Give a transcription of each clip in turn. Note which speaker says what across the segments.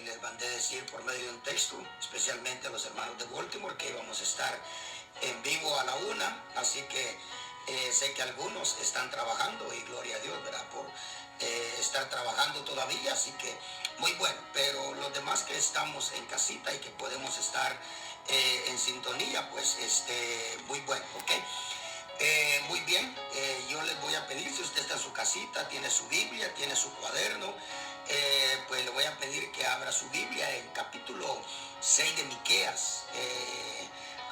Speaker 1: les mandé decir por medio de un texto, especialmente a los hermanos de Baltimore, que íbamos a estar en vivo a la 1, así que sé que algunos están trabajando y gloria a Dios, ¿verdad? Por estar trabajando todavía, así que muy bueno, pero los demás que estamos en casita y que podemos estar en sintonía, pues muy bueno, ¿ok? Muy bien, yo les voy a pedir, si usted está en su casita, tiene su Biblia, tiene su cuaderno, pues le voy a pedir que abra su Biblia en capítulo 6 de Miqueas.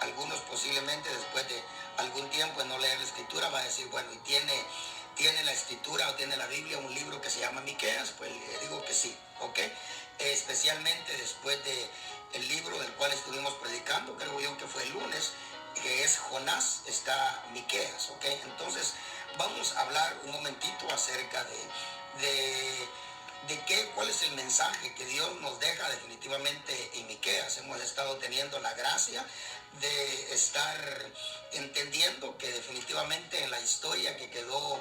Speaker 1: Algunos posiblemente después de algún tiempo de no leer la escritura va a decir, bueno, ¿y tiene la escritura o tiene la Biblia un libro que se llama Miqueas? Pues le digo que sí, ¿ok? Especialmente después de el libro del cual estuvimos predicando, creo yo que fue el lunes, que es Jonás, está Miqueas, ¿ok? Entonces vamos a hablar un momentito acerca cuál es el mensaje que Dios nos deja definitivamente en Miqueas. Hemos estado teniendo la gracia de estar entendiendo que definitivamente en la historia que quedó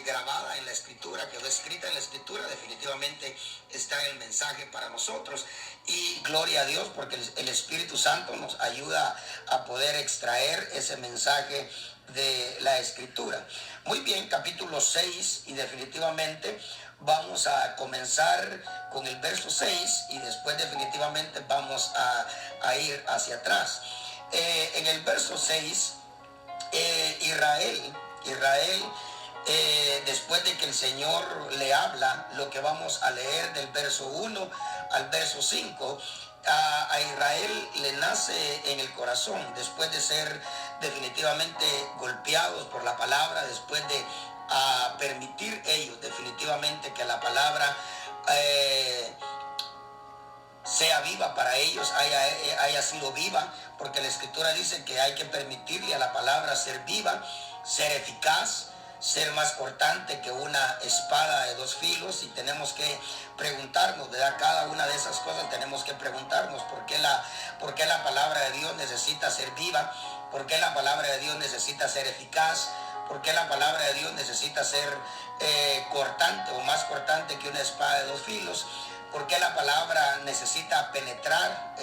Speaker 1: grabada en la escritura, quedó escrita en la escritura, definitivamente está el mensaje para nosotros. Y gloria a Dios, porque el Espíritu Santo nos ayuda a poder extraer ese mensaje de la escritura. Muy bien, capítulo 6, y definitivamente vamos a comenzar con el verso 6 y después definitivamente vamos a ir hacia atrás. En el verso 6, Israel, después de que el Señor le habla, lo que vamos a leer del verso 1 al verso 5, a Israel le nace en el corazón, después de ser definitivamente golpeados por la palabra, después de permitir ellos definitivamente que la palabra sea viva para ellos, haya sido viva, porque la escritura dice que hay que permitirle a la palabra ser viva, ser eficaz, ser más cortante que una espada de dos filos. Y tenemos que preguntarnos, ¿verdad? Cada una de esas cosas tenemos que preguntarnos por qué la palabra de Dios necesita ser viva, por qué la palabra de Dios necesita ser eficaz, por qué la palabra de Dios necesita ser cortante o más cortante que una espada de dos filos. ¿Por qué la palabra necesita penetrar?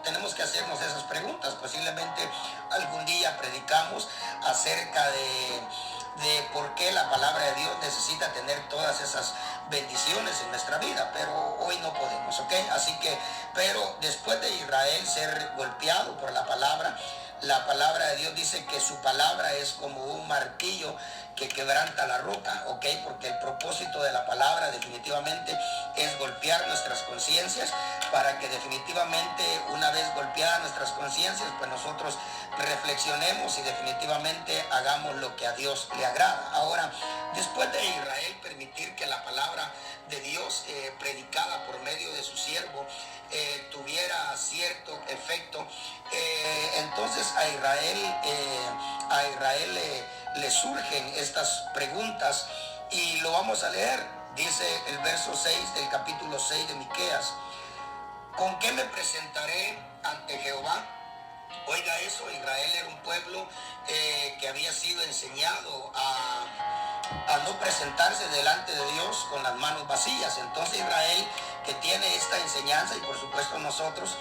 Speaker 1: Tenemos que hacernos esas preguntas. Posiblemente algún día predicamos acerca de por qué la palabra de Dios necesita tener todas esas bendiciones en nuestra vida, pero hoy no podemos, ¿ok? Así que, pero después de Israel ser golpeado por la palabra de Dios dice que su palabra es como un martillo que quebranta la roca, ¿ok? Porque el propósito de la palabra definitivamente es golpear nuestras conciencias para que definitivamente una vez golpeadas nuestras conciencias, pues nosotros reflexionemos y definitivamente hagamos lo que a Dios le agrada. Ahora, después de Israel permitir que la palabra de Dios predicada por medio de su siervo tuviera cierto efecto, entonces a Israel le surgen estas preguntas y lo vamos a leer. Dice el verso 6 del capítulo 6 de Miqueas: ¿con qué me presentaré ante Jehová? Oiga eso, Israel era un pueblo que había sido enseñado a no presentarse delante de Dios con las manos vacías. Entonces Israel, que tiene esta enseñanza, y por supuesto nosotros,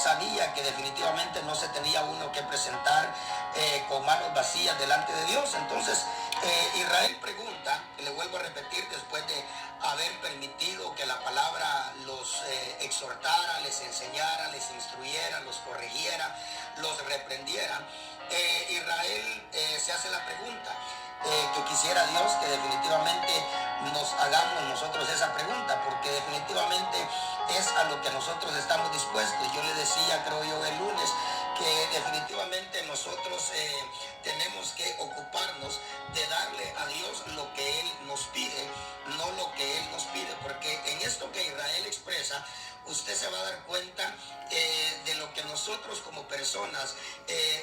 Speaker 1: sabía que definitivamente no se tenía uno que presentar con manos vacías delante de Dios. Entonces Israel pregunta, y le vuelvo a repetir, después de haber permitido que la palabra los exhortara, les enseñara, les instruyera, los corrigiera, los reprendiera, Israel se hace la pregunta, que quisiera Dios que definitivamente nos hagamos nosotros esa pregunta, porque definitivamente es a lo que nosotros estamos dispuestos. Yo le decía, creo yo, el lunes, que definitivamente nosotros tenemos que ocuparnos de darle a Dios lo que Él nos pide, no lo que Él nos pide, porque en esto que Israel expresa, usted se va a dar cuenta de lo que nosotros como personas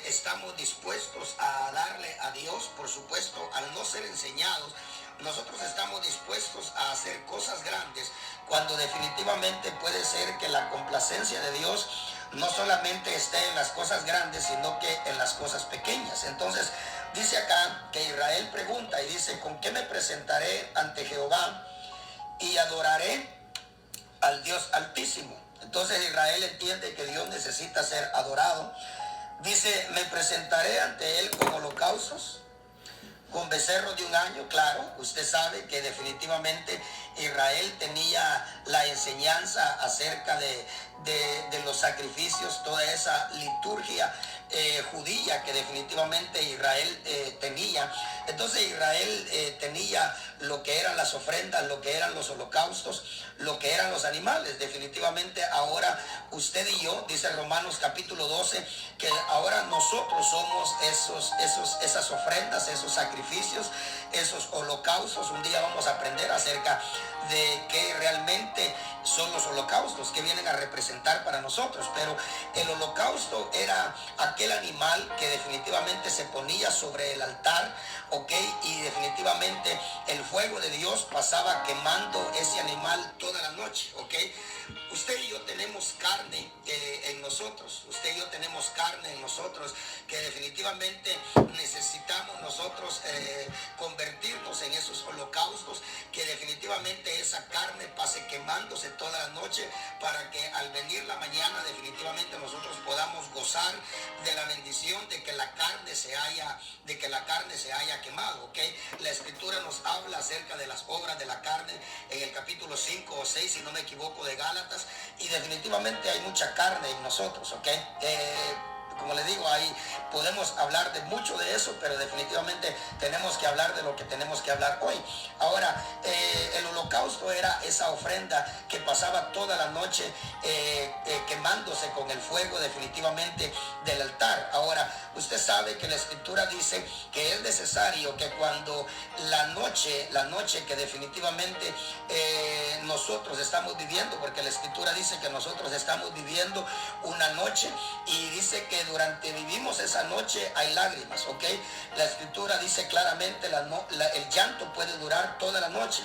Speaker 1: estamos dispuestos a darle a Dios. Por supuesto, al no ser enseñados, nosotros estamos dispuestos a hacer cosas grandes, cuando definitivamente puede ser que la complacencia de Dios no solamente esté en las cosas grandes, sino que en las cosas pequeñas. Entonces dice acá que Israel pregunta y dice: ¿con qué me presentaré ante Jehová y adoraré? al Dios Altísimo. Entonces Israel entiende que Dios necesita ser adorado. Dice, me presentaré ante él con holocaustos, con becerros de un año. Claro, usted sabe que definitivamente Israel tenía la enseñanza acerca de los sacrificios, toda esa liturgia judía que definitivamente Israel tenía. Entonces Israel tenía lo que eran las ofrendas, lo que eran los holocaustos, lo que eran los animales. Definitivamente ahora usted y yo, dice Romanos capítulo 12, que ahora nosotros somos esas ofrendas, esos sacrificios, esos holocaustos. Un día vamos a aprender acerca de qué realmente son los holocaustos, que vienen a representar para nosotros. Pero el holocausto era aquel animal que definitivamente se ponía sobre el altar, ¿ok? Y definitivamente el fuego de Dios pasaba quemando ese animal toda la noche, ¿ok? Usted y yo tenemos carne en nosotros. Usted y yo tenemos carne en nosotros que definitivamente necesitamos nosotros convertirnos en esos holocaustos, que definitivamente esa carne pase quemándose toda la noche para que al venir la mañana definitivamente nosotros podamos gozar de la bendición de que la carne se haya quemado, ¿ok? La escritura nos habla acerca de las obras de la carne en el capítulo 5 o 6, si no me equivoco, de Gálatas, y definitivamente hay mucha carne en nosotros, ¿ok? Como le digo, ahí podemos hablar de mucho de eso, pero definitivamente tenemos que hablar de lo que tenemos que hablar hoy. Ahora, el holocausto era esa ofrenda que pasaba toda la noche quemándose con el fuego definitivamente del altar. Ahora, usted sabe que la escritura dice que es necesario que cuando la noche que definitivamente nosotros estamos viviendo, porque la escritura dice que nosotros estamos viviendo una noche, y dice que durante vivimos esa noche hay lágrimas, ¿ok? La escritura dice claramente el llanto puede durar toda la noche.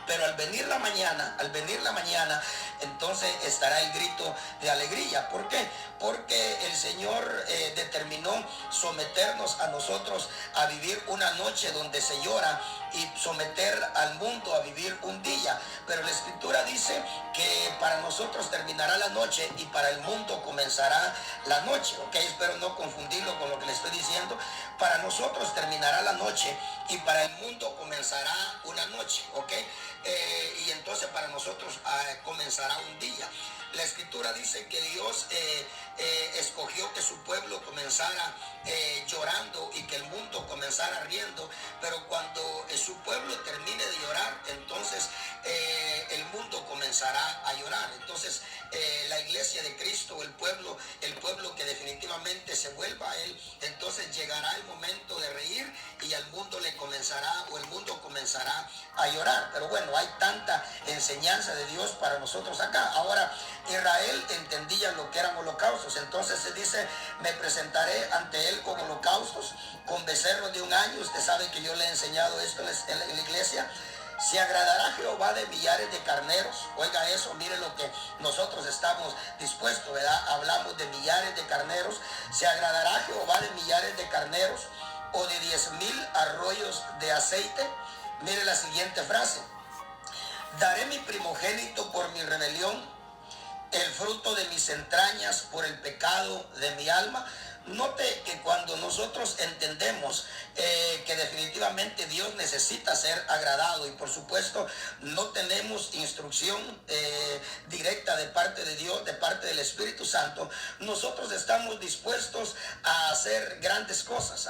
Speaker 1: Pero al venir la mañana, entonces estará el grito de alegría. ¿Por qué? Porque el Señor determinó someternos a nosotros a vivir una noche donde se llora y someter al mundo a vivir un día. Pero la escritura dice que para nosotros terminará la noche y para el mundo comenzará la noche, ¿ok? Espero no confundirlo con lo que le estoy diciendo. Para nosotros terminará la noche y para el mundo comenzará una noche, ¿ok? Y entonces para nosotros comenzará un día. La escritura dice que Dios escogió que su pueblo comenzara llorando y que el mundo comenzara riendo, pero cuando su pueblo termine de llorar, entonces el mundo comenzará a llorar. Entonces la iglesia de Cristo, el pueblo que definitivamente se vuelva a Él, entonces llegará el momento de reír y al mundo el mundo comenzará a llorar. Pero bueno, hay tanta enseñanza de Dios para nosotros acá. Ahora, Israel entendía lo que eran holocaustos. Entonces se dice, me presentaré ante él con holocaustos, con becerros de un año. Usted sabe que yo le he enseñado esto en la iglesia. Se agradará Jehová de millares de carneros. Oiga eso, mire lo que nosotros estamos dispuestos, ¿verdad? Hablamos de millares de carneros. Se agradará Jehová de millares de carneros o de 10,000 arroyos de aceite. Mire la siguiente frase. Daré mi primogénito por mi rebelión, el fruto de mis entrañas por el pecado de mi alma. Note que cuando nosotros entendemos que definitivamente Dios necesita ser agradado, y por supuesto no tenemos instrucción directa de parte de Dios, de parte del Espíritu Santo, nosotros estamos dispuestos a hacer grandes cosas,